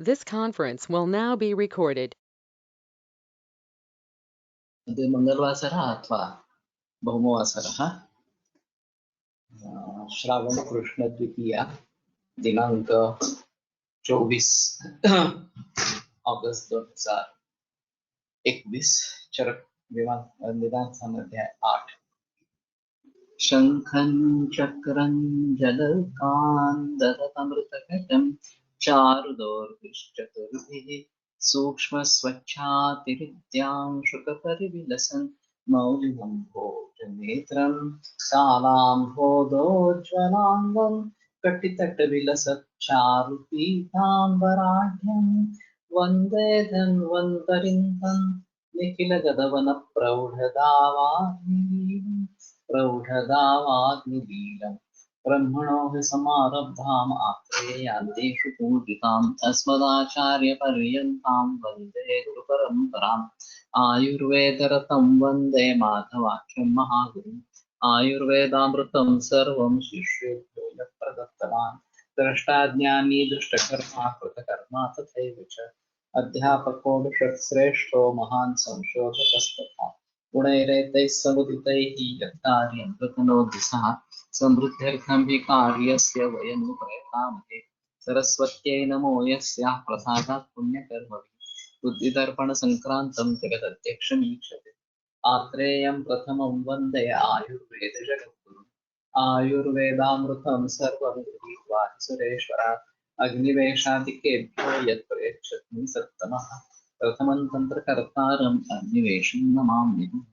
This conference will now be recorded. मंगलवासरः अथवा भौमवासरः श्रावण कृष्ण द्वितीया दिनांक 24 अगस्त 2021 चरक निदान अध्याय 8 शंखं चक्रं जलकान्दरतमृतकटं चारुदोर्भिश्चतुर्भिः सूक्ष्मस्वच्छातिरिद्यां शुकपरिविलसन् मौलिनं भोजनेत्रं कालाम्भोदोज्ज्वलाङ्गं कटितटविलसच्चारुपीताम्बराढ्यं वन्दे धन्वन्तरिं तं प्रौढदावाग्निलीलं ब्रह्मणो हि समारब्धाम् आत्रेयान्तेषु पूजिताम् अस्मदाचार्यपर्यन्तां वन्दे गुरुपरम्पराम् आयुर्वेदरतं वन्दे माधवाख्यं महागुरुम् आयुर्वेदामृतं सर्वं शिष्येभ्यो यः प्रदत्तवान् द्रष्टाज्ञानी दृष्टकर्मा कृतकर्मा तथैव च अध्यापको विषत्श्रेष्ठो महान् संशोधकस्तथा गुणैरेतैः समुदितैः यत्कार्यं कृतनोऽधि सः समृद्ध्यर्थं हि कार्यस्य वयं प्रयतामहे सरस्वत्यै नमो यस्याः प्रसादात् पुण्यकर्मभिः बुद्धिदर्पणसङ्क्रान्तं जगदध्यक्षमीक्षते आत्रेयं प्रथमं वन्दे आयुर्वेदजगद्गुरुम् आयुर्वेदामृतं सर्वं गृहीत्वा सुरेश्वरात् अग्निवेशादिकेभ्यो यत्प्रयच्छति सत्तमः प्रथमं तन्त्रकर्तारम् अग्निवेशं नमाम्यहम्।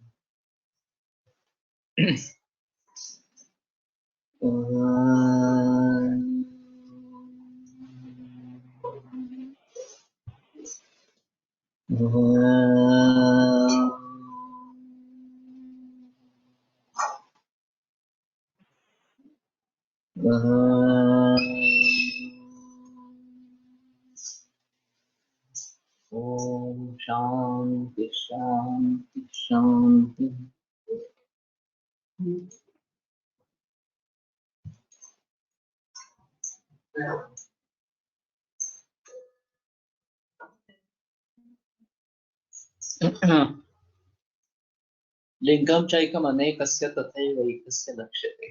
ओम शांति शांति शांति। लिंगम चैकम अनेकस्य तथैवैकस्य लक्ष्यते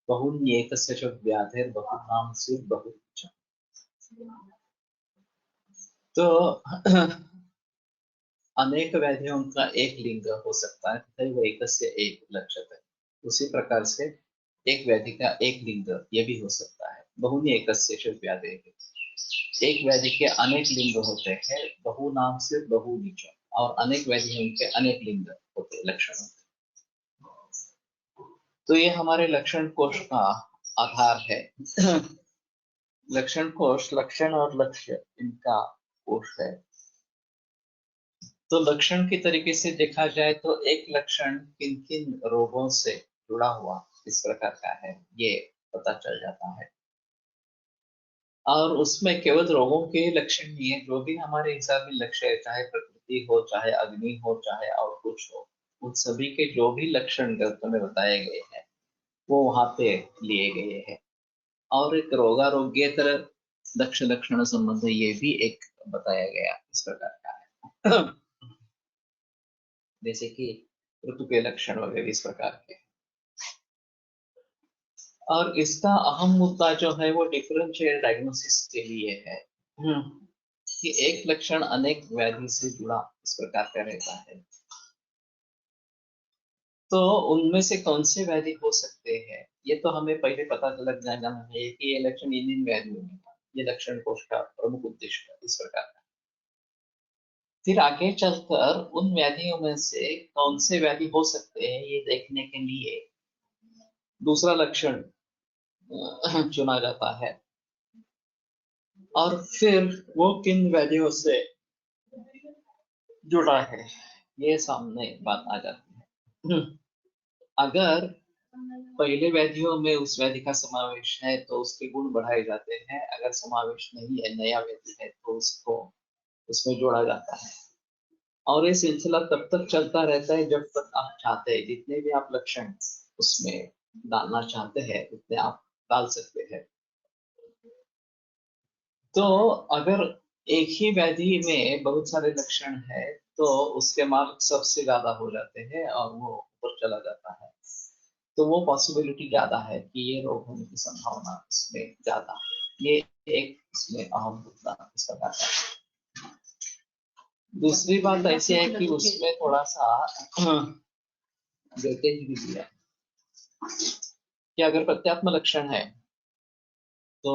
बहुन्येकस्य च व्याधेर्बहुनां स्युर्बहुच्च। तो अनेक व्याधियों का एक लिंग हो सकता है तथैवैकस्य एक लक्ष्यते, उसी प्रकार से एक व्याधि का एक लिंग ये भी हो सकता है। बहुन्येकस्य च व्याधेः, एक व्याधि के अनेक लिंग होते हैं, बहुनाम से बहुनीच, और अनेक व्याधियों के अनेक लिंग होते लक्षण होते। तो ये हमारे लक्षण कोश का आधार है। लक्षण कोश लक्षण और लक्ष्य इनका कोश है। तो लक्षण की तरीके से देखा जाए तो एक लक्षण किन किन रोगों से जुड़ा हुआ इस प्रकार का है ये पता चल जाता है। और उसमें केवल रोगों के लक्षण नहीं है, जो भी हमारे हिसाब में लक्ष्य है, चाहे प्रकृति हो, चाहे अग्नि हो, चाहे और कुछ हो, उन सभी के जो भी लक्षण ग्रंथों में बताए गए हैं वो वहां पे लिए गए हैं। और एक रोगारोग्येतर लक्षण संबंध ये भी एक बताया गया इस प्रकार का है। जैसे कि ऋतु के लक्षण वगैरह इस प्रकार के। और इसका अहम मुद्दा जो है वो डिफरेंशियल डायग्नोसिस के लिए है कि एक लक्षण अनेक व्याधि से जुड़ा इस प्रकार का रहता है। तो उनमें से कौन से व्याधि हो सकते हैं ये तो हमें पहले पता लग जाना है कि ये लक्षण इन व्याधियों में था। ये लक्षण कोश का प्रमुख उद्देश्य इस प्रकार का। फिर आगे चलकर उन व्याधियों में से कौन से व्याधि हो सकते हैं ये देखने के लिए दूसरा लक्षण चुना जाता है, और फिर वो किन व्याधियों से जुड़ा है ये सामने बात आ जाती है। अगर पहले व्याधियों में उस व्याधि का समावेश है तो उसके गुण बढ़ाए जाते हैं, अगर समावेश नहीं है, नया व्याधि है, तो उसको उसमें जोड़ा जाता है। और ये सिलसिला तब तक चलता रहता है जब तक आप चाहते हैं, जितने भी आप लक्षण उसमें डालना चाहते हैं उतने आप डाल सकते हैं। तो अगर एक ही व्याधि में बहुत सारे लक्षण है, तो उसके मार्क सबसे ज्यादा हो जाते हैं और वो ऊपर चला जाता है, तो वो पॉसिबिलिटी ज्यादा है कि ये रोग होने की संभावना इसमें ज्यादा है। ये एक इसमें अहम मुद्दा इस प्रकार का। दूसरी बात ऐसी है कि उसमें थोड़ा सा वेटेज भी दिया कि अगर प्रत्यात्म लक्षण है तो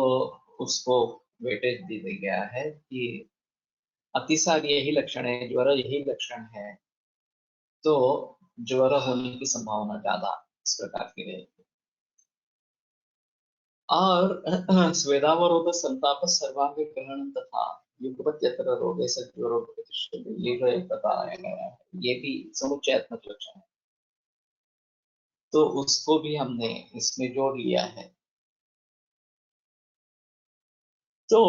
उसको वेटेज दी गया है कि अतिसार यही लक्षण है, ज्वर यही लक्षण है, तो ज्वर होने की संभावना ज्यादा इस प्रकार की रहेगी। और स्वेदावरोध संताप सर्वांग ग्रहण तथा युगपत्यत्र रोगे सज्वरो प्रतिष्ठित, ये जो एक बताया गया है ये भी समुच्चयात्मक लक्षण है, तो उसको भी हमने इसमें जोड़ लिया है। तो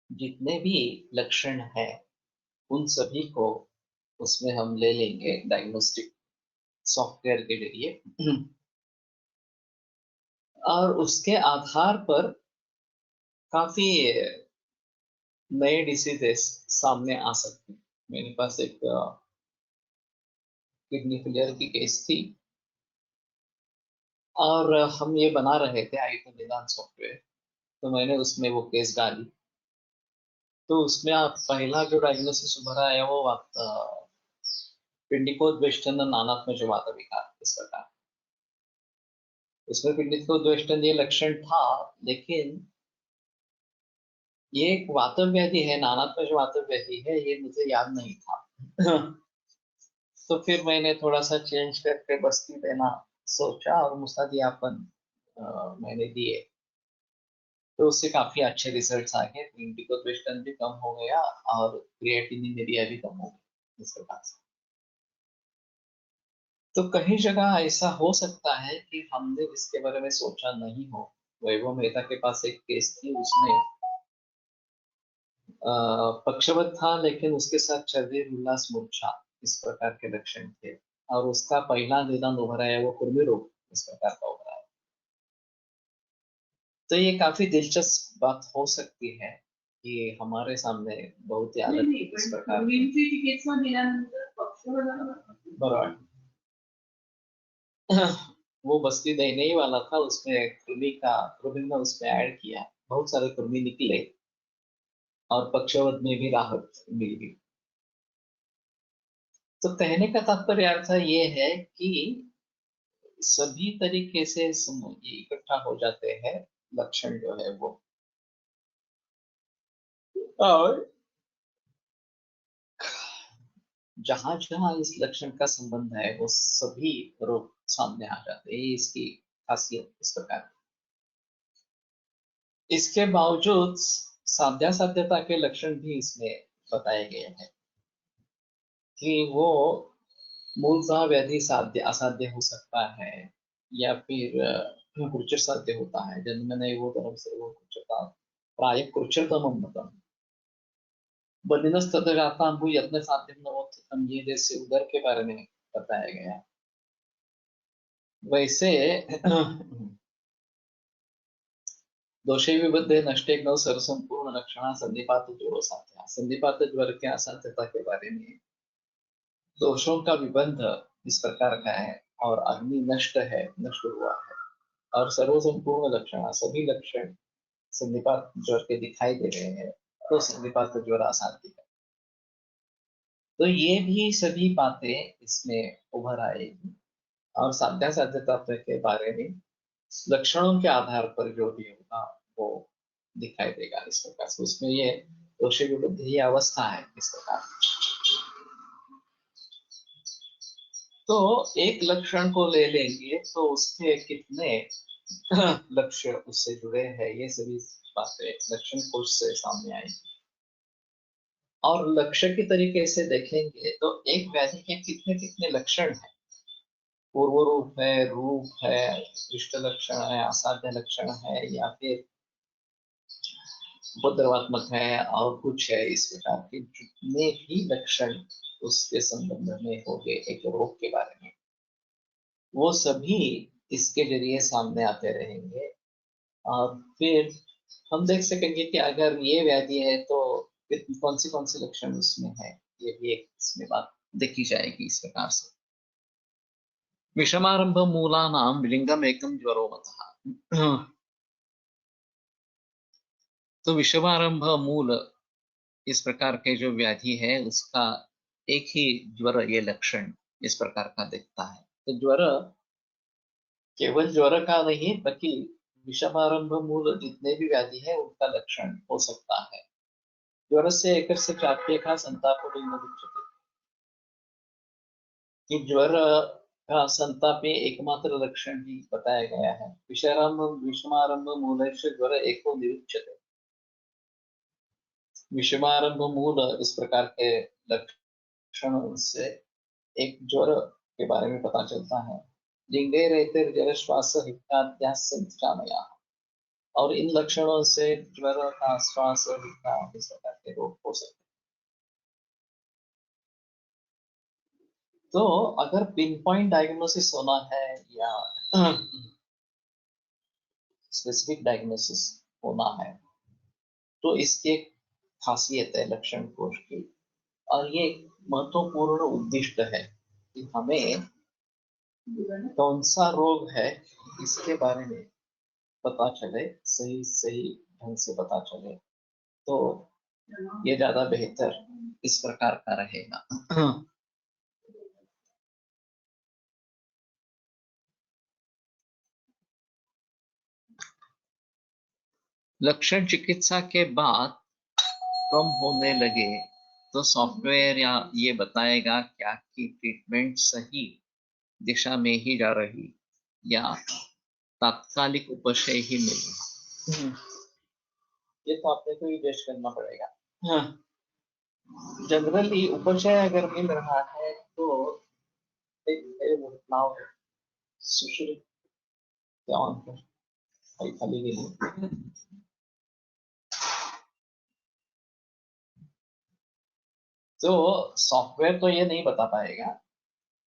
जितने भी लक्षण हैं उन सभी को उसमें हम ले लेंगे डायग्नोस्टिक सॉफ्टवेयर के जरिए, और उसके आधार पर काफी नए डिसीजेस सामने आ सकते हैं। मेरे पास एक किडनी फेलियर की केस थी और हम ये बना रहे थे आयुर्वेद निदान सॉफ्टवेयर, तो मैंने उसमें वो केस डाली, तो उसमें आप पहला जो डायग्नोसिस उभरा है वो पिंडिकोद्वेष्टन नानात्मज वात विकार इस प्रकार। उसमें पिंडिकोद्वेष्टन ये लक्षण था, लेकिन ये एक वातव्याधि है, नानात्मज वातव्याधि है, ये मुझे याद नहीं था। तो फिर मैंने थोड़ा सा चेंज करके बस्ती देना सोचा और मुस्तादियापन मैंने दिए, तो उससे काफी अच्छे रिजल्ट्स आ गए, पिंडिकोद्वेष्टन भी कम हो गया और क्रिएटिनिन भी कम हो गया इस प्रकार से। तो कहीं जगह ऐसा हो सकता है कि हमने इसके बारे में सोचा नहीं हो। वैभव मेहता के पास एक केस थी, उसमें पक्षवत था लेकिन उसके साथ शरीर उल्लास मूर्छा इस प्रकार के लक्षण थे, और उसका पहला निदान उभरा है वो कुर्मी रोग इस प्रकार का उभरा है। तो ये काफी दिलचस्प बात हो सकती है कि हमारे सामने बहुत ही अलग इस प्रकार बराबर वो बस्ती देने ही वाला था, उसमें कृमि ने उसमें ऐड किया, बहुत सारे कृमि निकले और पक्षवत में भी राहत मिल गई। तो कहने का तात्पर्य अर्थ ये है कि सभी तरीके से ये इकट्ठा हो जाते हैं लक्षण जो है वो, और जहां जहां इस लक्षण का संबंध है वो सभी रोग सामने आ जाते हैं, इसकी खासियत इस प्रकार। इसके बावजूद साध्यासाध्यता के लक्षण भी इसमें बताए गए हैं कि वो मूलतः व्याधि साध्य असाध्य हो सकता है, या फिर कृच्य साध्य होता है, जन्म नहीं वो धर्म से वो कृच्यता प्राय कृच्यतमम मतम बलिनस्तजातांबु यत्न साध्यम नवोत्थम, ये जैसे उदर के बारे में बताया गया, वैसे दोषे विबद्धे नष्टे नव सर्वसंपूर्ण लक्षणा संधिपात ज्वरो साध्या, संधिपात ज्वर के असाध्यता के बारे में दोषों का विबंध इस प्रकार का है, और अग्नि नष्ट है, नष्ट हुआ है, और सर्वसंपूर्ण लक्षण सभी लक्षण संधिपात ज्वर के दिखाई दे रहे हैं, तो संधिपात ज्वर असाध्य है। तो ये भी सभी बातें इसमें उभर आएगी, और साध्या साध्यता के बारे में लक्षणों के आधार पर जो भी होगा वो दिखाई देगा इस प्रकार से। उसमें ये दोषी विबुद्धि अवस्था है इस प्रकार। तो एक लक्षण को ले लेंगे तो उसके कितने लक्ष्य उससे जुड़े हैं, ये सभी बातें लक्षण कोश से सामने आएंगी। और लक्ष्य की तरीके से देखेंगे तो एक व्याधि के कितने कितने लक्षण हैं, पूर्व रूप है, दृष्ट लक्षण है, असाध्य लक्षण है, या फिर उपद्रवात्मक है और कुछ है, इस प्रकार के जितने भी लक्षण उसके संबंध में हो गए एक रोग के बारे में, वो सभी इसके जरिए सामने आते रहेंगे। और फिर हम देख सकेंगे कि अगर ये व्याधि है तो कौन से लक्षण उसमें है, ये भी एक इसमें बात देखी जाएगी इस प्रकार से। विषमारंभ मूलानाम लिंगम एकम ज्वरो मतः। तो विषमारंभ मूल इस प्रकार के जो व्याधि है उसका एक ही ज्वर, ये लक्षण इस प्रकार का दिखता है। तो ज्वर केवल ज्वर का नहीं बल्कि विषमारंभ मूल जितने भी व्याधि है उनका लक्षण हो सकता है। ज्वर से एक से चाप्य का संताप कि ज्वर का संताप में एकमात्र लक्षण ही बताया गया है। विषमारंभ मूलस्य ज्वर एको निरुच्यते। विषमारंभ मूल इस प्रकार के लक्षण से एक ज्वर के बारे में पता चलता है। लिंगे रहते जल श्वास हिक्काद्या संचामया। और इन लक्षणों से ज्वर का श्वास हिक्का इस प्रकार के रोग हो सकते हैं। तो अगर पिन पॉइंट डायग्नोसिस होना है या स्पेसिफिक डायग्नोसिस होना है तो इसकी एक खासियत है लक्षण कोश की, और ये एक महत्वपूर्ण उद्दिष्ट है कि हमें कौन सा रोग है इसके बारे में पता चले, सही सही ढंग से पता चले तो ये ज्यादा बेहतर इस प्रकार का रहेगा। लक्षण चिकित्सा के बाद कम होने लगे तो सॉफ्टवेयर या ये बताएगा क्या कि ट्रीटमेंट सही दिशा में ही जा रही या तात्कालिक उपशय ही मिले। ये तो आपने को ही टेस्ट करना पड़ेगा। जनरली उपशय अगर मिल रहा है तो एक नाव सुश्री खाली के लिए तो सॉफ्टवेयर तो ये नहीं बता पाएगा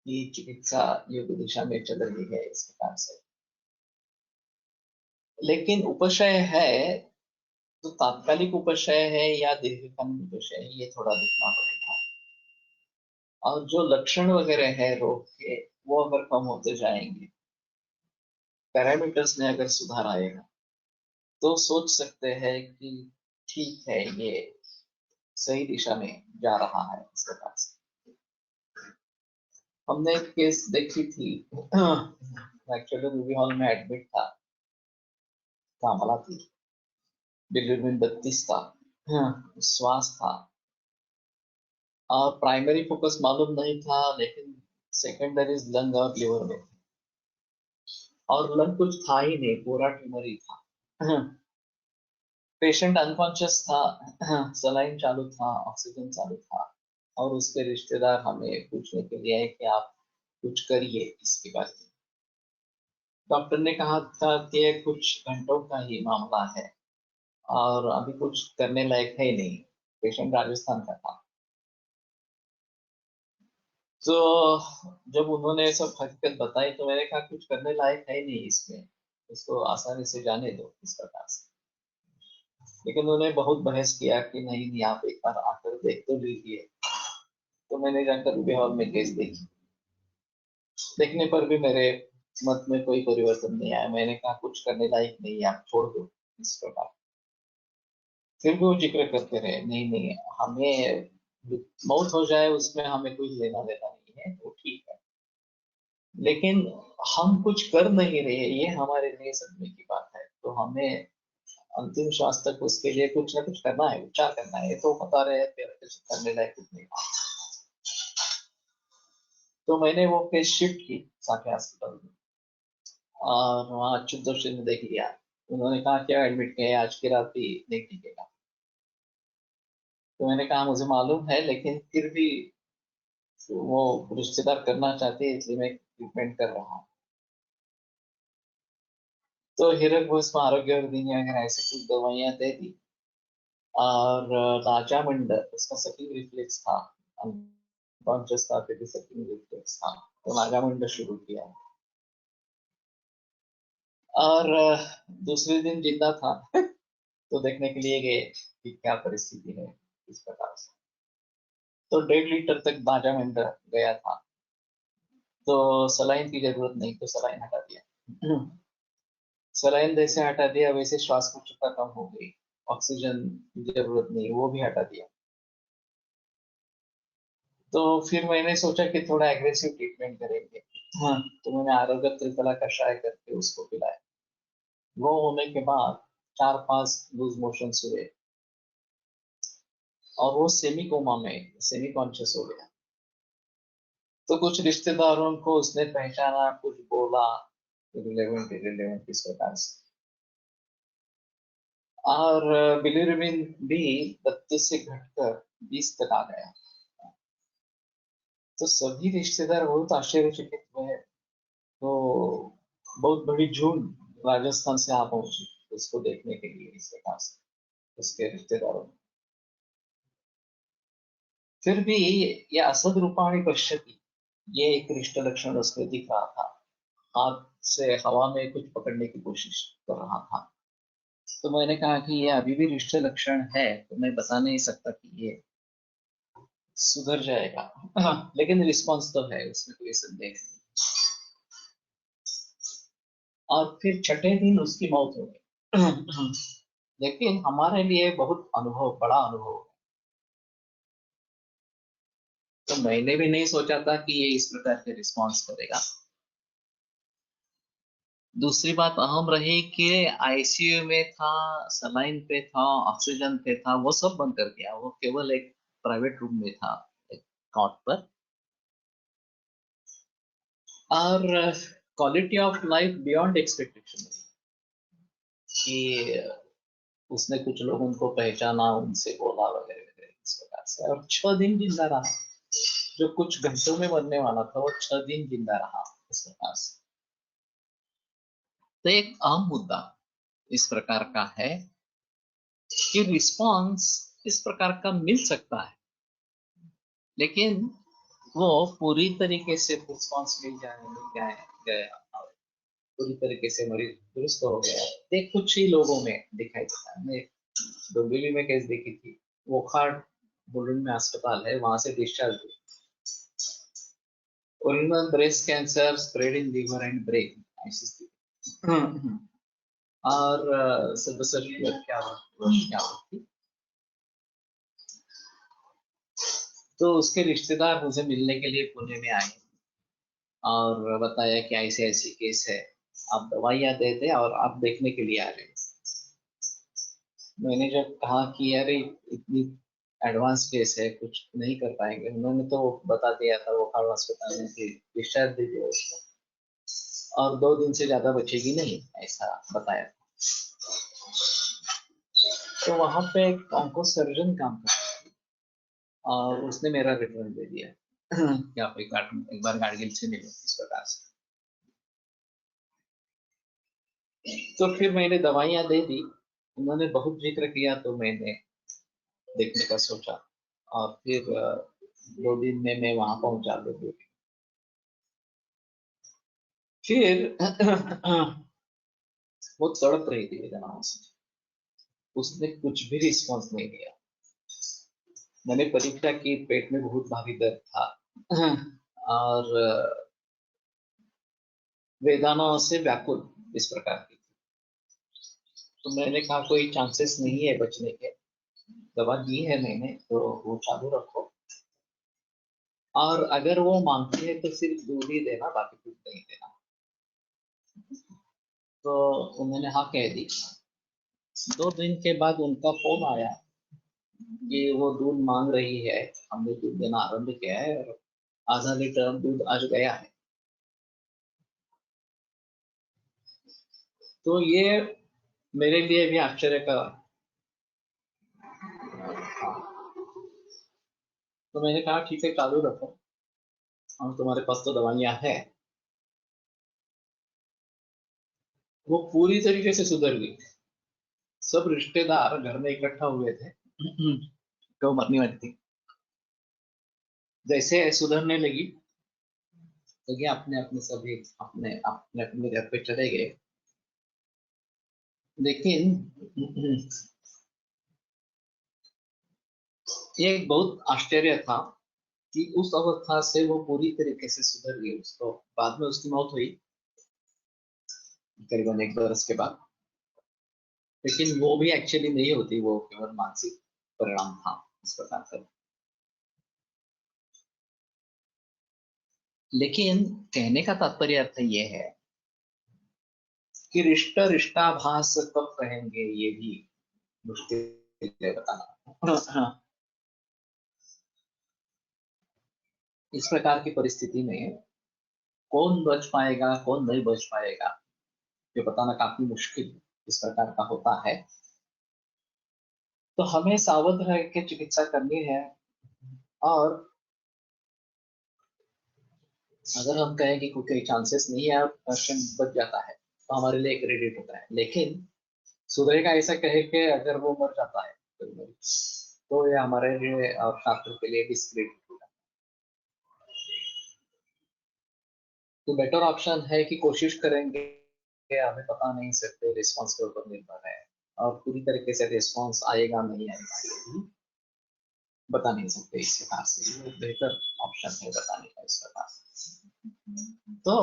कि चिकित्सा योग्य दिशा में चल रही है इस प्रकार से, लेकिन उपशय है तो तात्कालिक उपशय है या दीर्घकालीन उपशय है ये थोड़ा देखना पड़ेगा। और जो लक्षण वगैरह है रोग के वो अगर कम होते जाएंगे, पैरामीटर्स में अगर सुधार आएगा तो सोच सकते हैं कि ठीक है ये सही दिशा में जा रहा है इस प्रकार से। हमने एक केस देखी थी, एक्चुअली रूबी हॉल में एडमिट था, कामला थी, बिलिरुबिन 32 था, श्वास था, और प्राइमरी फोकस मालूम नहीं था लेकिन सेकेंडरी लंग और लिवर में, और लंग कुछ था ही नहीं, पूरा ट्यूमर ही था। पेशेंट अनकॉन्शियस था, सलाइन चालू था, ऑक्सीजन चालू था, और उसके रिश्तेदार हमें पूछने के लिए आए कि आप कुछ करिए इसके बारे में। डॉक्टर ने कहा था कि ये कुछ घंटों का ही मामला है और अभी कुछ करने लायक है ही नहीं। पेशेंट राजस्थान का था। तो जब उन्होंने सब हकीकत बताई तो मैंने कहा कुछ करने लायक है ही नहीं इसमें, इसको आसानी से जाने दो इस प्रकार से। लेकिन उन्होंने बहुत बहस किया कि नहीं नहीं आप एक बार आकर देख तो लीजिए। तो मैंने जाकर रूबी हॉल में केस देखी, देखने पर भी मेरे मत में कोई परिवर्तन नहीं आया। मैंने कहा कुछ करने लायक नहीं है, आप छोड़ दो इस प्रकार। फिर भी वो जिक्र करते रहे नहीं नहीं हमें मौत हो जाए उसमें हमें कोई लेना देना नहीं है, तो ठीक है, लेकिन हम कुछ कर नहीं रहे ये हमारे लिए सदमे की बात है। तो हमें अंतिम श्वास तक उसके लिए कुछ ना कुछ करना है, उपचार करना है। तो बता रहे हैं कुछ करने लायक कुछ नहीं। तो मैंने वो केस शिफ्ट की साके हॉस्पिटल में और वहाँ अच्युत जोशी ने देख लिया। उन्होंने कहा क्या एडमिट किया आज की रात भी नहीं टिकेगा। तो मैंने कहा मुझे मालूम है लेकिन फिर भी वो रिश्तेदार करना चाहते हैं इसलिए मैं ट्रीटमेंट कर रहा हूँ। तो हिरक भस्म आरोग्य वगैरह ऐसे कुछ दवाइयाँ दे दी और राजामंड उसका सकिंग रिफ्लेक्स था, अनकॉन्शियस था फिर भी सकिंग रिफ्लेक्स था, तो राजामंड शुरू किया। और दूसरे दिन जिंदा था तो देखने के लिए गए कि क्या परिस्थिति है इस प्रकार से। तो 1.5 लीटर तक बाजा में गया था, तो सलाइन की जरूरत नहीं, तो सलाइन हटा दिया। सलाइन जैसे हटा दिया वैसे श्वास की क्षमता कम हो गई, ऑक्सीजन की जरूरत नहीं, वो भी हटा दिया। तो फिर मैंने सोचा कि थोड़ा एग्रेसिव ट्रीटमेंट करेंगे। हाँ, तो मैंने आरोग्य त्रिफला कषाय करके उसको पिलाया। वो होने के बाद 4-5 लूज मोशन हुए और वो सेमी कोमा में, सेमी कॉन्शियस हो गया। तो कुछ रिश्तेदारों को उसने पहचाना, कुछ बोला, रिलेवेंट इरेलेवेंट इस प्रकार से। और बिलिरुबिन भी 32 से घटकर 20 तक आ गया। तो सभी रिश्तेदार बहुत आश्चर्यचकित हुए। तो बहुत बड़ी झुंड राजस्थान से आ पहुंची उसको देखने के लिए इस प्रकार से, उसके रिश्तेदारों में। फिर भी ये असद रूपाणी पश्यति, ये एक रिष्ट लक्षण उसको दिख रहा था। हाथ से हवा में कुछ पकड़ने की कोशिश कर रहा था। तो मैंने कहा कि ये अभी भी रिष्ट लक्षण है, तो मैं बता नहीं सकता कि ये सुधर जाएगा। लेकिन रिस्पॉन्स तो है, उसमें कोई संदेह नहीं। और फिर छठे दिन उसकी मौत हो गई। लेकिन हमारे लिए बहुत अनुभव, बड़ा अनुभव है। तो मैंने भी नहीं सोचा था कि ये इस प्रकार के रिस्पॉन्स करेगा। दूसरी बात अहम रही कि आईसीयू में था, सलाइन पे था, ऑक्सीजन पे था, वो सब बंद कर दिया। वो केवल एक प्राइवेट रूम में था, एक कॉट पर। और quality of life beyond expectation, कि उसने कुछ लोगों को पहचाना, उनसे बोला वगैरह वगैरह इस प्रकार से। और 6 दिन जिंदा रहा। जो कुछ घंटों में मरने वाला था वो 6 दिन जिंदा रहा इस प्रकार से। तो एक अहम मुद्दा इस प्रकार का है कि रिस्पॉन्स इस प्रकार का मिल सकता है, लेकिन वो पूरी तरीके से रिस्पॉन्स मिल जाए, मिल गया गया और पूरी तरीके से मरीज दुरुस्त हो गया, ये कुछ ही लोगों में दिखाई देता है। हमने डोंबिवली में केस देखी थी, वोखाड बुलुन में अस्पताल है, वहां से डिस्चार्ज हुई। Original breast cancer spread in liver and brain, ऐसी स्थिति। और क्या हुआ थी। तो उसके रिश्तेदार मुझे मिलने के लिए पुणे में आए और बताया कि ऐसे ऐसे केस है, आप दवाइयाँ दे दे और आप देखने के लिए आ रहे हैं। मैंने जब कहा कि अरे इतनी एडवांस केस है, कुछ नहीं कर पाएंगे, उन्होंने तो बता दिया था वो खाड़ अस्पताल में कि डिस्चार्ज दीजिए उसको और 2 दिन से ज्यादा बचेगी नहीं, ऐसा बताया। तो वहां पे एक ऑन्को सर्जन काम करता और उसने मेरा रेफरेंस दे दिया कि आप एक बार गार्गिल से मिलो इस प्रकार से। तो फिर मैंने दवाइयाँ दे दी, उन्होंने बहुत जिक्र किया, तो मैंने देखने का सोचा। और फिर 2 दिन में मैं वहां पहुंचा दो। फिर वो तड़प रही थी वेदनाओं से, उसने कुछ भी रिस्पॉन्स नहीं दिया। मैंने परीक्षा की, पेट में बहुत भारी दर्द था और वेदनाओं से व्याकुल इस प्रकार की। तो मैंने कहा कोई चांसेस नहीं है बचने के, दवा दी है मैंने तो वो चालू रखो, और अगर वो मांगती है तो सिर्फ दूध ही देना, बाकी कुछ नहीं देना। तो उन्होंने हाँ कह दी। 2 दिन के बाद उनका फोन आया कि वो दूध मांग रही है, हमने दूध देना आरंभ किया है और आधा लीटर दूध आज गया है। तो ये मेरे लिए भी आश्चर्य का। तो मैंने कहा ठीक है चालू रखो, और तुम्हारे पास तो दवाइयां है। वो पूरी तरीके से सुधर गई। सब रिश्तेदार घर में इकट्ठा हुए थे तो मरने वाली थी। जैसे सुधरने लगी तो ये अपने अपने सभी अपने अपने अपने घर पे चले गए। लेकिन ये एक बहुत आश्चर्य था कि उस अवस्था से वो पूरी तरीके से सुधर गई। उसको बाद में उसकी मौत हुई करीबन 1 बरस के बाद, लेकिन वो भी एक्चुअली नहीं होती, वो केवल मानसिक परिणाम था इस प्रकार का। लेकिन कहने का तात्पर्य अर्थ ये है कि रिश्ता रिश्ताभास कब कहेंगे ये भी मुश्किल है बताना। इस प्रकार की परिस्थिति में कौन बच पाएगा कौन नहीं बच पाएगा ये बताना काफी मुश्किल इस प्रकार का होता है। तो हमें सावध रह के चिकित्सा करनी है। और अगर हम कहें कि कोई चांसेस नहीं है पेशेंट बच जाता है तो हमारे लिए क्रेडिट होता है, लेकिन सुधरेगा ऐसा कहे के अगर वो मर जाता है तो ये हमारे लिए और शास्त्र के लिए डिस्क्रेडिट होगा। तो बेटर ऑप्शन है कि कोशिश करेंगे, हमें पता नहीं सकते, रिस्पॉन्स के ऊपर निर्भर है और पूरी तरीके से रिस्पॉन्स आएगा नहीं आएगा ये भी बता नहीं सकते। इस प्रकार से ये बेहतर ऑप्शन है बताने का इस प्रकार से। तो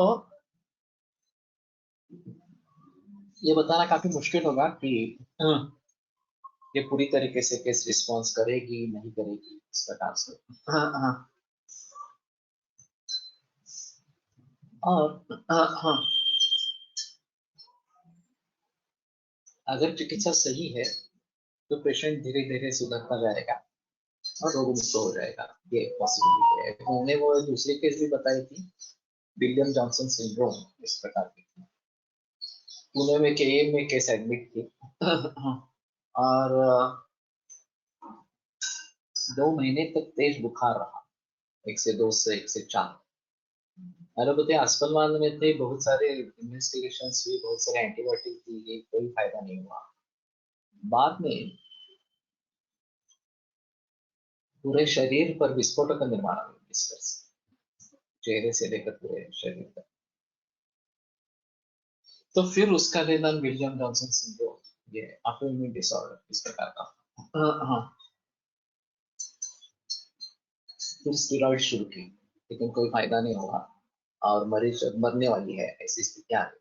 ये बताना काफी मुश्किल होगा कि ये पूरी तरीके से केस रिस्पॉन्स करेगी नहीं करेगी इस प्रकार से। हाँ हाँ। और हाँ, अगर चिकित्सा सही है तो पेशेंट धीरे धीरे सुधरता जाएगा और रोग मुक्त हो जाएगा, ये पॉसिबिलिटी है। मैंने वो दूसरी केस भी बताई थी, विलियम जॉनसन सिंड्रोम इस प्रकार की थी। पुणे में केएम में केस एडमिट थी और 2 महीने तक तेज बुखार रहा, 1 से 2 से 1 से 4। एलोपैथी अस्पताल में थे, बहुत सारे इन्वेस्टिगेशंस हुई, बहुत सारे एंटीबायोटिक दी गई, कोई फायदा नहीं हुआ। बाद में पूरे शरीर पर विस्फोट का निर्माण हुआ, इस तरह से चेहरे से लेकर पूरे शरीर तक। तो फिर उसका निदान विलियम जॉनसन सिंड्रोम, ये ऑटोइम्यून डिसऑर्डर इस प्रकार का। हाँ, फिर स्टेरॉइड शुरू की लेकिन कोई फायदा नहीं हुआ और मरीज मरने वाली है ऐसी स्थिति आ गई।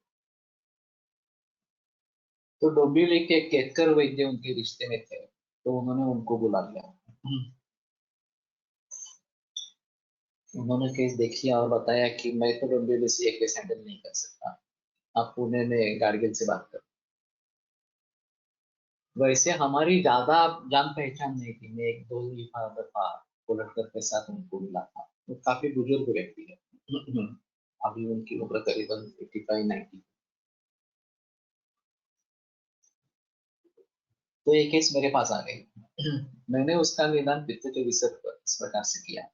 तो डोंबिवली के केतकर वैद्य उनके रिश्ते में थे, तो उन्होंने उनको बुला लिया। उन्होंने केस देखी और बताया कि मैं तो डोंबिवली से ये केस हैंडल नहीं कर सकता, आप पुणे में गार्गिल से बात करो। वैसे हमारी ज्यादा जान पहचान नहीं थी, मैं 1-2 दफा कोलटकर के साथ उनको मिला था। वो काफी बुजुर्ग व्यक्ति है, अभी उनकी उम्र करीबन 85-90। तो ये केस मेरे पास आ गई। मैंने उसका निदान पित्त के विषय पर इस प्रकार से किया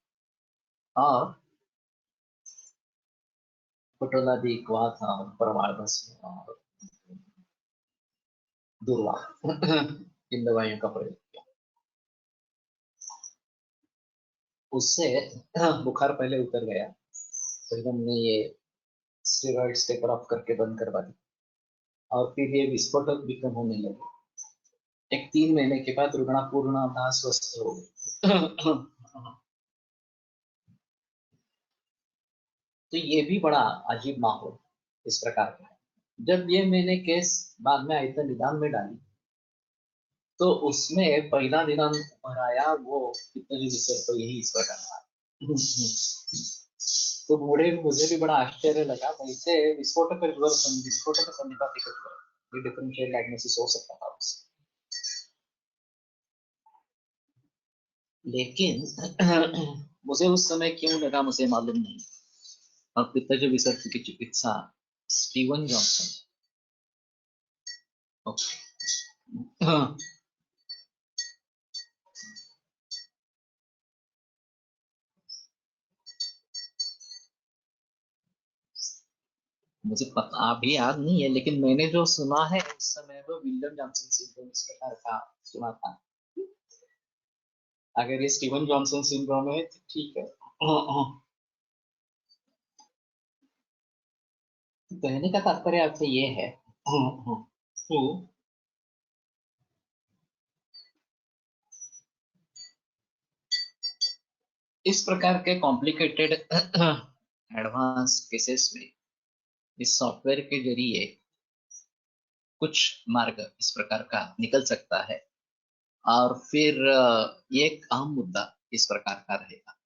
और पटोलादी हुआ था, परमार भस्म और दुर्वा इन दवाइयों का प्रयोग किया। उससे बुखार पहले उतर गया, फिर हमने ये स्टेरॉइड्स टेपर ऑफ करके बंद करवा दी और फिर ये विस्फोटक भी कम होने लगे। एक 3 महीने के बाद रुग्णा पूर्णतः स्वस्थ हो गई। तो ये भी बड़ा अजीब माहौल इस प्रकार का है। जब ये मैंने केस बाद में आयतन निदान में डाली तो उसमें पहला निदान ऊपर आया, वो कितने विषय तो यही इस प्रकार था। तो बूढ़े मुझे भी बड़ा आश्चर्य लगा, वैसे विस्फोटक संधिपाती ये डिफरेंशियल डायग्नोसिस हो सकता था उससे। लेकिन मुझे उस समय क्यों लगा मुझे मालूम नहीं। और पित्तज विसर्ज की चिकित्सा स्टीवन जॉनसन। ओके। हाँ, मुझे पता अभी याद नहीं है, लेकिन मैंने जो सुना है उस समय वो विलियम जॉनसन सिंड्रोम इस प्रकार का सुना था। अगर ये स्टीवन जॉनसन सिंड्रोम है तो ठीक है। कहने का तात्पर्य आपसे ये है तो इस प्रकार के कॉम्प्लिकेटेड एडवांस केसेस में इस सॉफ्टवेयर के जरिए कुछ मार्ग इस प्रकार का निकल सकता है। और फिर ये एक अहम मुद्दा इस प्रकार का रहेगा।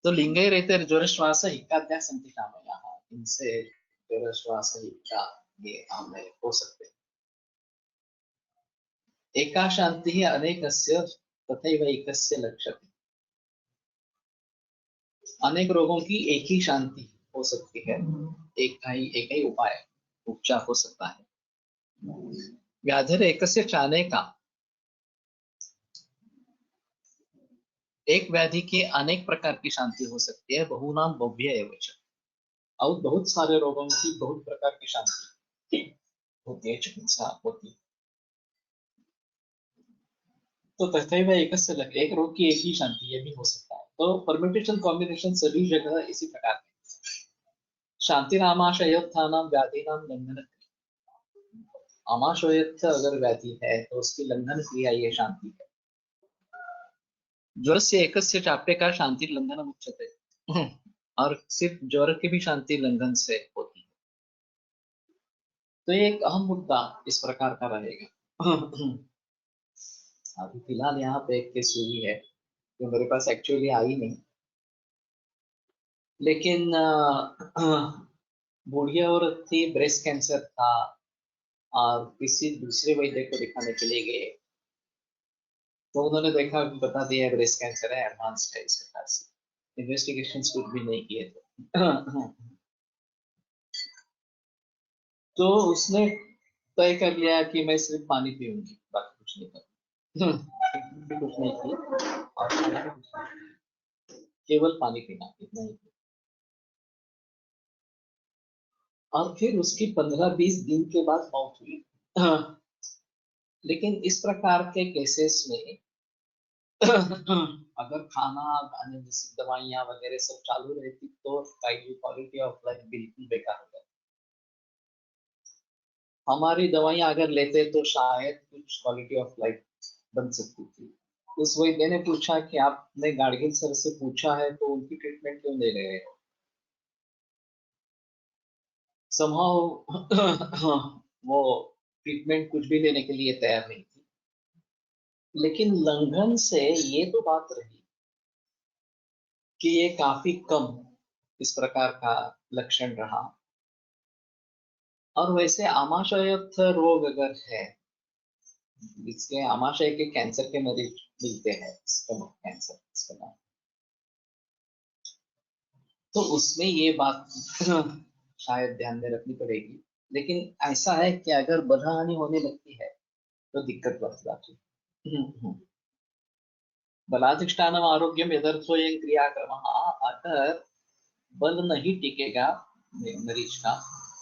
तो लिंगे रहते ज्वरश्वास हिक्काद्या संति कामयाः, इनसे ज्वरश्वास हिक्का ये आमय हो सकते हैं। एका शांति अनेकस्य तथैव एकस्य लक्ष्यते, अनेक रोगों की एक ही शांति हो सकती है, एक ही उपाय उपचार हो सकता है। व्याधिर एकस्य चाने का, एक व्याधि के अनेक प्रकार की शांति हो सकती है। बहुनाम भव्य एवं च, और बहुत सारे रोगों की बहुत प्रकार की शांति होती है, चिकित्सा होती है। तो तथैव एकस्य लक्ष्य, एक रोग की एक ही शांति, ये भी हो सकता है। तो परम्यूटेशन कॉम्बिनेशन सभी जगह इसी प्रकार के शांति नामाशयोत्थानाम व्याधि नाम लंघन, आमाशयोत्थ अगर व्याधि है तो उसकी लंघन क्रिया ये शांति है। ज्वर से एकस्य चाप्य का शांति लंघन उच्यते, और सिर्फ ज्वर की भी शांति लंघन से होती है। तो ये एक अहम मुद्दा इस प्रकार का रहेगा। अभी फिलहाल यहाँ पे एक केस हुई है जो मेरे पास एक्चुअली आई नहीं, लेकिन बूढ़िया औरत थी, ब्रेस्ट कैंसर था, और किसी दूसरे वैद्य को दिखाने के लिए गए तो उन्होंने देखा, बता दिया ब्रेस्ट कैंसर है, एडवांस्ड है, इस प्रकार से इन्वेस्टिगेशन कुछ भी नहीं किए थे। तो उसने तय कर लिया कि मैं सिर्फ पानी पीऊंगी, बाकी कुछ नहीं करूंगी। कुछ नहीं की, और खाना भी कुछ नहीं, केवल पानी पीना, इतना ही। और फिर उसकी 15-20 दिन के बाद मौत हुई। लेकिन इस प्रकार के केसेस में अगर खाना खाने जैसी दवाइयाँ वगैरह सब चालू रहती तो क्वालिटी ऑफ लाइफ बिल्कुल बेकार हो जाती। हमारी दवाइयाँ अगर लेते तो शायद कुछ क्वालिटी ऑफ लाइफ बन सकती थी। उस वैद्य ने पूछा कि आपने गाडगिल सर से पूछा है तो उनकी ट्रीटमेंट क्यों ले रहे हो? somehow वो ट्रीटमेंट कुछ भी लेने के लिए तैयार नहीं थी। लेकिन लंघन से ये तो बात रही कि ये काफी कम इस प्रकार का लक्षण रहा। और वैसे आमाशयस्थ रोग अगर है, इसके आमाशय के कैंसर के मरीज मिलते हैं, स्टमक कैंसर इसका नाम, तो उसमें ये बात शायद ध्यान में रखनी पड़ेगी। लेकिन ऐसा है कि अगर बदहानि होने लगती है तो दिक्कत बढ़ जाती है। बलाधिष्ठानम आरोग्यम यदर्थोयं क्रियाक्रमः, अगर बल नहीं टिकेगा मरीज का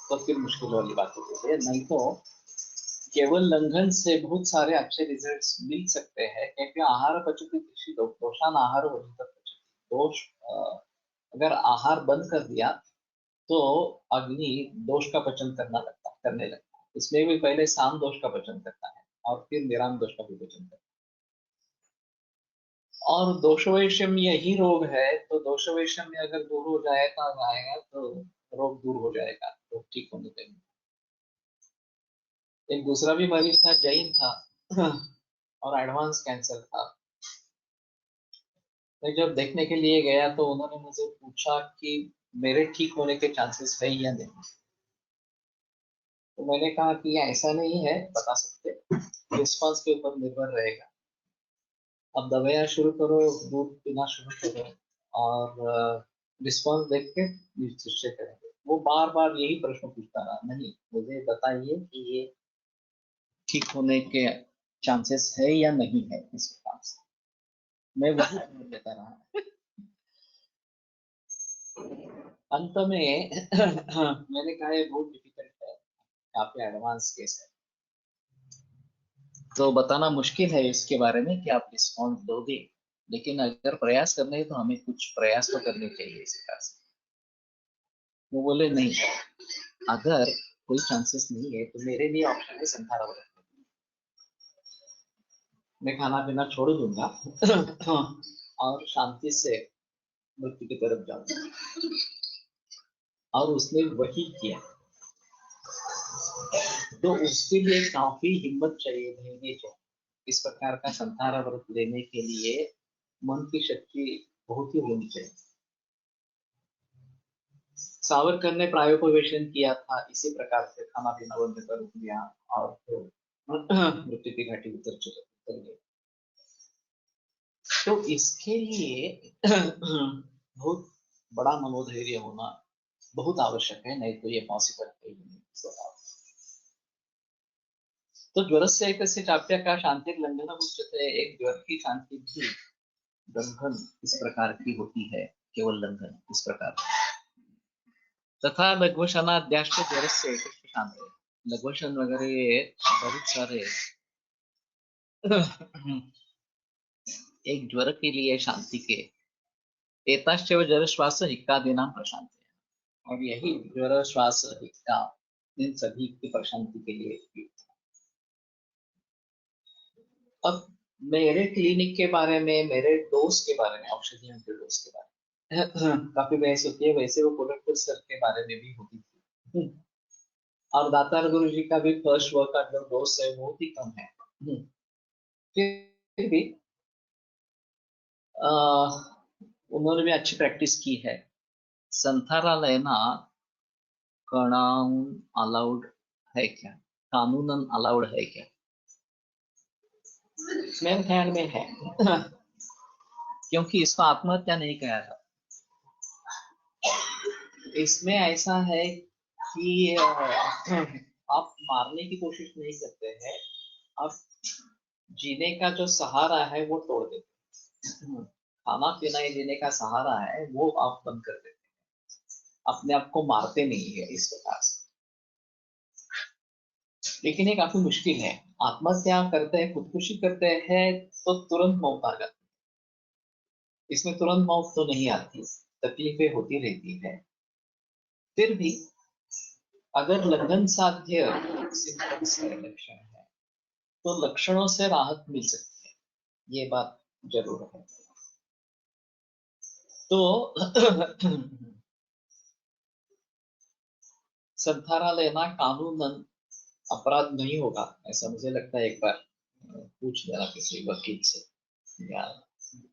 तो फिर मुश्किल वाली बात होती है। नहीं तो केवल लंघन से बहुत सारे अच्छे रिजल्ट्स मिल सकते हैं, क्योंकि आहार पचति दोषान आहार दोष, अगर आहार बंद कर दिया तो अग्नि दोष का पचन करने लगता है। इसमें भी पहले साम दोष का पचन करता है और फिर निराम दोष का भी पचन करता है। और दोषवैषम यही रोग है, तो दोषवैषम अगर दूर हो जाएगा तो रोग दूर हो जाएगा, रोग ठीक होने लगेगा। एक दूसरा भी मरीज था, जैन था, और एडवांस कैंसर था। मैं जब देखने के लिए गया तो उन्होंने मुझे पूछा कि मेरे ठीक होने के चांसेस है या नहीं। तो मैंने कहा कि ऐसा नहीं है, बता सकते, रिस्पॉन्स के ऊपर निर्भर रहेगा। अब दवाइयाँ शुरू करो, दूध पीना शुरू करो, और रिस्पॉन्स देख के निश्चय करेंगे। वो बार बार यही प्रश्न पूछता रहा, नहीं मुझे बताइए कि ये ठीक होने के चांसेस है या नहीं है इस प्रकार से। मैं वही जवाब देता रहा। अंत में मैंने कहा ये बहुत डिफिकल्ट है, यहाँ पे एडवांस केस है, तो बताना मुश्किल है इसके बारे में कि आप रिस्पॉन्स दोगे, लेकिन अगर प्रयास करने हैं तो हमें कुछ प्रयास तो करने चाहिए इस प्रकार से। वो बोले नहीं, अगर कोई चांसेस नहीं है तो मेरे लिए ऑप्शन है संथारा वाला, मैं खाना पीना छोड़ दूंगा और शांति से मृत्यु की तरफ जाऊंगा। और उसने वही किया। तो उसके लिए काफी हिम्मत चाहिए, धैर्य चाहिए। इस प्रकार का संहार व्रत लेने के लिए मन की शक्ति बहुत ही होनी चाहिए। सावरकर ने प्रायोपवेशन किया था, इसी प्रकार से खाना पीना बंद कर दिया और फिर मृत्यु की घाटी उतर गए। तो इसके लिए बहुत बड़ा मनोधैर्य होना बहुत आवश्यक है, नहीं तो ये पॉसिबल है ही नहीं। तो ज्वरस्य एकस्य चाप्यः शान्तिर्लङ्घनम् उच्यते। एक ज्वर की शांति भी लंघन इस प्रकार की होती है, केवल लंघन इस प्रकार। तथा लघ्वशनाद्याश्च ज्वरस्य एकस्य शान्तिः। लघ्वशन वगैरह बहुत सारे एक ज्वर के लिए शांति के एताश्चैव ज्वर श्वास हिक्कादीनां प्रशांति, और यही ज्वर श्वास हिक्का इन सभी की प्रशांति के लिए उपयुक्त। अब मेरे क्लिनिक के बारे में, मेरे डोज के बारे में, औषधियों के डोज के बारे में काफी बहस होती है। वैसे वो कोलटपुर सर के बारे में भी होती थी। और दातार गुरु जी का भी फर्स्ट वर्क का जो डोज है बहुत ही कम है। फिर भी उन्होंने भी अच्छी प्रैक्टिस की है। संथारा लेना कानून अलाउड है क्या? कानूनन अलाउड है क्या? मेरे ख्याल में है। क्योंकि इसको आत्महत्या नहीं कहा जाता। इसमें ऐसा है कि आप मारने की कोशिश नहीं करते हैं, आप जीने का जो सहारा है वो तोड़ देते हैं। खाना पीना ही जीने का सहारा है, वो आप बंद कर देते हैं। अपने आप को मारते नहीं है इस प्रकार से। लेकिन ये काफी मुश्किल है। आत्महत्या करते हैं, खुदकुशी करते हैं तो तुरंत मौत आ जाती है। इसमें तुरंत मौत तो नहीं आती, तकलीफें होती रहती है। फिर भी अगर लंघन साध्य सिम्टम्स है, लक्षण है, तो लक्षणों से राहत मिल सकती है, ये बात जरूर है। तो संथारा लेना कानूनन अपराध नहीं होगा, ऐसा मुझे लगता है। एक बार पूछ लेना किसी वकील से या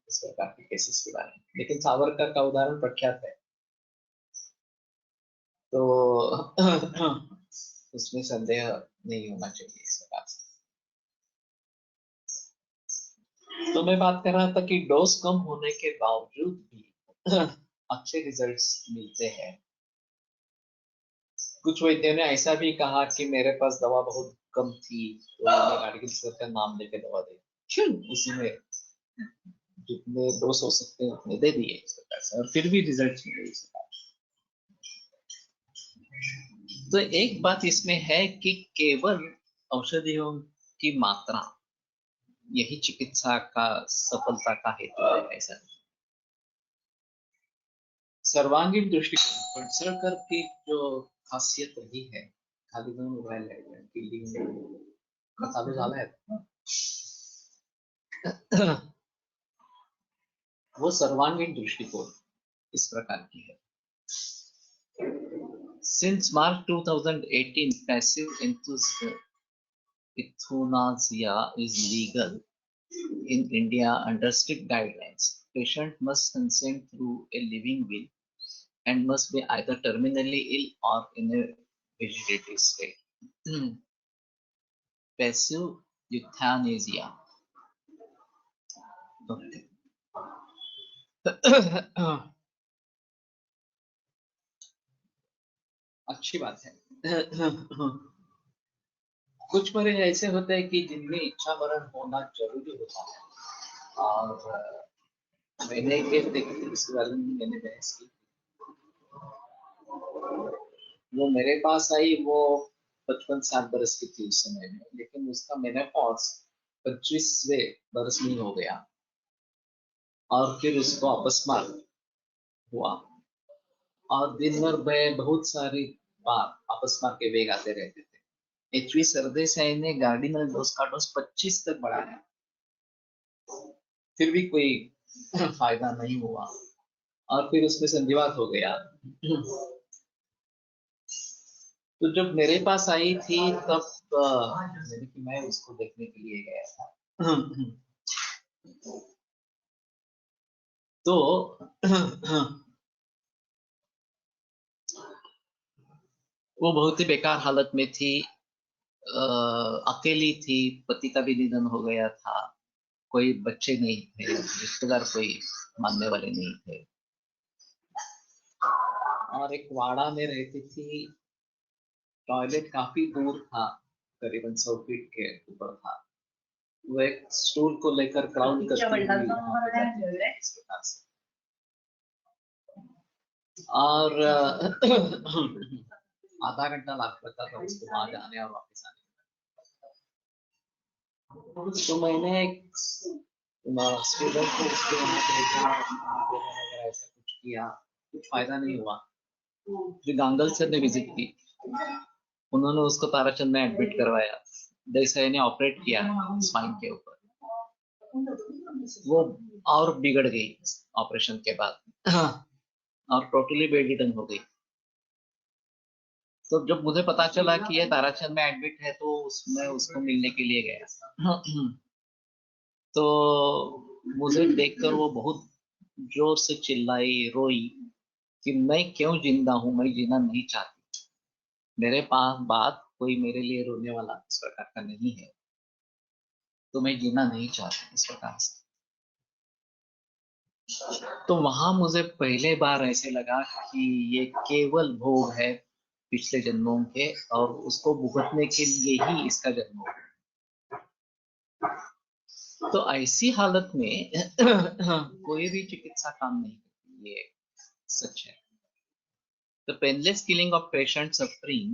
इस प्रकार के केसेस के बारे में। लेकिन सावरकर का उदाहरण प्रख्यात है, तो उसमें संदेह नहीं होना चाहिए इस प्रकार से। तो मैं बात कर रहा था कि डोज कम होने के बावजूद भी अच्छे रिजल्ट्स मिलते हैं। कुछ वैद्यों ने ऐसा भी कहा कि मेरे पास दवा बहुत कम थी, तो मैंने मेडिकल स्टोर का नाम लेके दवा दी, उसी में जितने डोज हो सकते हैं उतने दे दिए इस प्रकार से, और फिर भी रिजल्ट मिले इस प्रकार। तो एक बात इसमें है कि केवल औषधियों की मात्रा यही चिकित्सा का सफलता का हेतु है, ऐसा नहीं। सर्वांगीण दृष्टिकोण पडसलकर की जो खासियत रही है, खाली दोन मोबाईल आहे की चालू झालाय वो सर्वांगीण दृष्टिकोण इस प्रकार की है। Since March 2018, passive euthanasia is legal in India under strict guidelines. Patient must consent through a living will and must be either terminally ill or in a vegetative state. Passive euthanasia. Okay. अच्छी बात है। कुछ मरीज ऐसे होते हैं कि जिनमें इच्छा मरण होना जरूरी होता है, और मैंने इसके बारे में मैंने बहस की। वो मेरे पास आई, वो 55-60 बरस की थी उस समय में, लेकिन उसका मेनोपॉज 25वें बरस में हो गया, और फिर उसको अकस्मात हुआ, और दिन भर में बहुत सारी बार अकस्मात के वेग आते रहते थे। एचवी सरदेसाई ने गार्डिनल डोज का डोज 25 तक बढ़ाया, फिर भी कोई फायदा नहीं हुआ और फिर उसमें संधिवात हो गया। तो जब मेरे पास आई थी तब यानी कि मैं उसको देखने के लिए गया था। तो वो बहुत ही बेकार हालत में थी, अकेली थी, पति का भी निधन हो गया था, कोई बच्चे नहीं थे, रिश्तेदार कोई मानने वाले नहीं थे, और एक वाड़ा में रहती थी। टॉयलेट काफी दूर था, करीबन 100 फीट के ऊपर था। वो एक स्टूल को लेकर क्राउड करती हुई वहां पे जाती थी इस प्रकार से। और आधा घंटा लगता था उसको वहां जाने और वापस आने। तो मैंने एक स्टूडेंट को उसके वहां भेजा, ऐसा कुछ किया, कुछ फायदा नहीं हुआ। फिर गांगल सर ने विजिट की, उन्होंने उसको ताराचंद में एडमिट करवाया। जैसे ने ऑपरेट किया स्पाइन के ऊपर, वो और बिगड़ गई ऑपरेशन के बाद और टोटली बेड रिटर्न हो गई। तो जब मुझे पता चला कि ये ताराचंद में एडमिट है तो उसमें उसको मिलने के लिए गया। तो मुझे देखकर वो बहुत जोर से चिल्लाई, रोई कि मैं क्यों जिंदा हूं, मैं जीना नहीं चाहती, मेरे पास बात कोई मेरे लिए रोने वाला इस प्रकार का नहीं है, तो मैं जीना नहीं चाहती इस प्रकार से। तो वहां मुझे पहले बार ऐसे लगा कि ये केवल भोग है पिछले जन्मों के, और उसको भुगतने के लिए ही इसका जन्म हुआ। तो ऐसी हालत में कोई भी चिकित्सा काम नहीं करती, ये सच है। The painless killing of patient suffering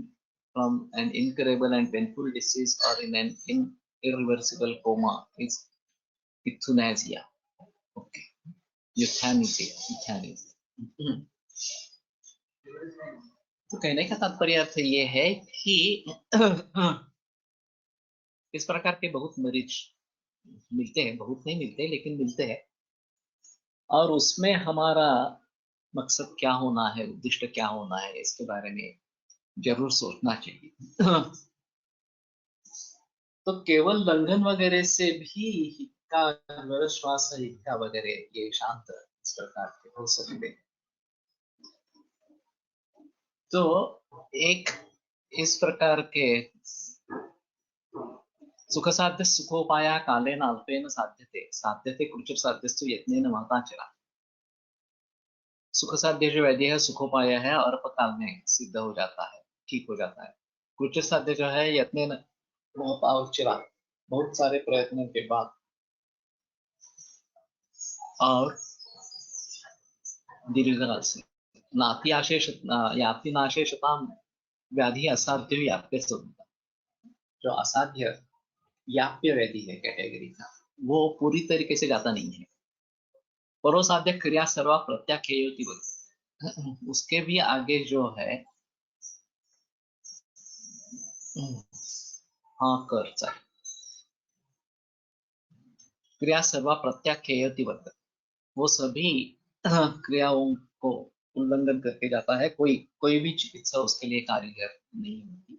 from an incurable and painful disease or in an irreversible coma is euthanasia. Okay, euthanasia, euthanasia. तो कहने का तात्पर्य अर्थ ये है कि इस प्रकार के बहुत मरीज मिलते हैं, बहुत नहीं मिलते लेकिन मिलते हैं, और उसमें हमारा मकसद क्या होना है, उद्दिष्ट क्या होना है, इसके बारे में जरूर सोचना चाहिए। तो केवल लंघन वगैरह से भी हिक्का, श्वास हिक्का वगैरह ये शांत इस प्रकार के हो सकते हैं। तो एक इस प्रकार के सुख साध्य सुखोपाया कालेन अल्पेन साध्यते साध्यते कृचिर साध्यस्तु यत्नेन महता चला। सुख साध्य जो वैद्य है, सुखोपाय है, और अल्पकाल में सिद्ध हो जाता है, ठीक हो जाता है। कृचिर साध्य जो है यत्नेन महता चला, बहुत सारे प्रयत्नों के बाद। और दीर्घकाल से नाति आशेष याति नाशेषताम व्याधि असाध्य व्याप्य स्वरूपता, जो असाध्य व्याप्य व्याधि है कैटेगरी का, वो पूरी तरीके से जाता नहीं है। परोसाध्य क्रिया सर्वा प्रत्याख्याति बोलते, उसके भी आगे जो है हाँ कर चाहिए, क्रिया सर्वा प्रत्याख्याति बोलते, वो सभी क्रियाओं को उल्लंघन करके जाता है। कोई भी चिकित्सा उसके लिए कारीगर नहीं होती,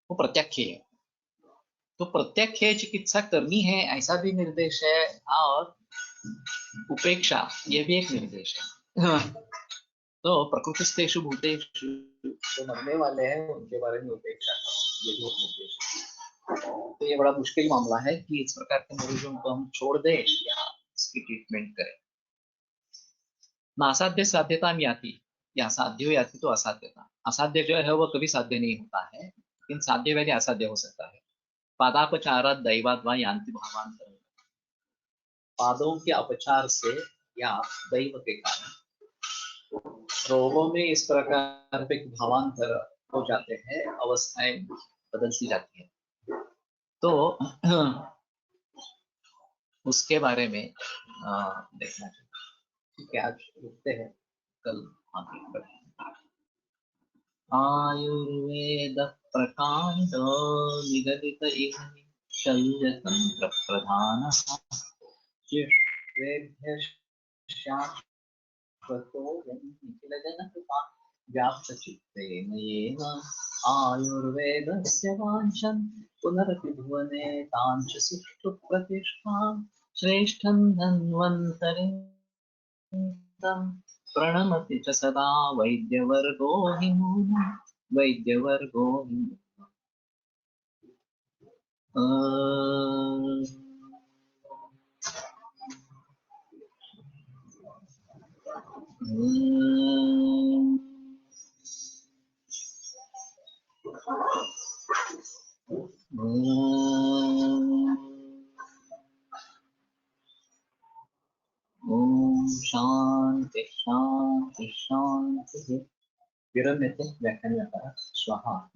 वो प्रत्याख्याय। तो प्रत्याख्याय चिकित्सा करनी है ऐसा भी निर्देश है, और उपेक्षा ये भी एक निर्देश है। तो प्रकृतिस्थेषु भूतेषु जो मरने वाले हैं उनके बारे में उपेक्षा, ये भी एक निर्देश है। तो ये बड़ा मुश्किल मामला है कि इस प्रकार के मरीजों को हम छोड़ दें या इसकी ट्रीटमेंट करें। ना असाध्य साध्यता में आती, या साध्य हो जाती तो असाध्यता। असाध्य जो है वो कभी साध्य नहीं होता है, लेकिन साध्य वैसे असाध्य हो सकता है। पादापचार दैवाद व यांति भावांतर, पादों के अपचार से या दैव के कारण रोगों में इस प्रकार के भावांतर हो जाते हैं, अवस्थाएं बदलती जाती है। तो उसके बारे में देखना चाहिए। ठीक है, आज रुकते हैं, कल आगे बढ़ेंगे। आयुर्वेद प्रकांड निगदित इह शल्यतंत्र प्रधान वेभ्यश्चाश्वतो निखिलजनकृपा व्याप्तचित्तेन येन आयुर्वेदस्य वाञ्छन् पुनरपि भुवने ताञ्च सुष्ठु प्रतिष्ठां श्रेष्ठं धन्वन्तरिं प्रणमति च सदा वैद्यवर्गो हि नूनं वैद्यवर्गो हि नूनम्। ओम शांति शांति शांति। विरम्यते व्याख्यानतः स्वाहा।